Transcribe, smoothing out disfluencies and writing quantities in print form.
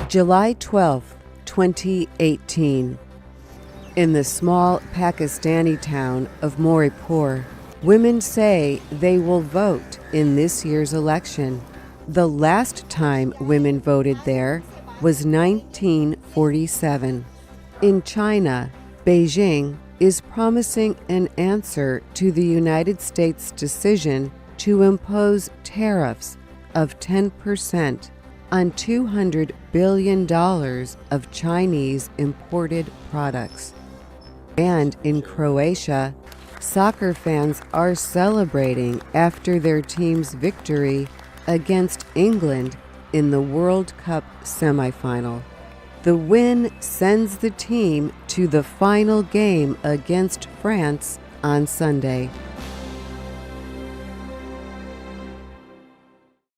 July 12, 2018. In the small Pakistani town of Moripur, women say they will vote in this year's election. The last time women voted there was 1947. In China, Beijing is promising an answer to the United States' decision to impose tariffs of 10% on $200 billion of Chinese imported products. And in Croatia, soccer fans are celebrating after their team's victory against England in the World Cup semifinal. The win sends the team to the final game against France on Sunday.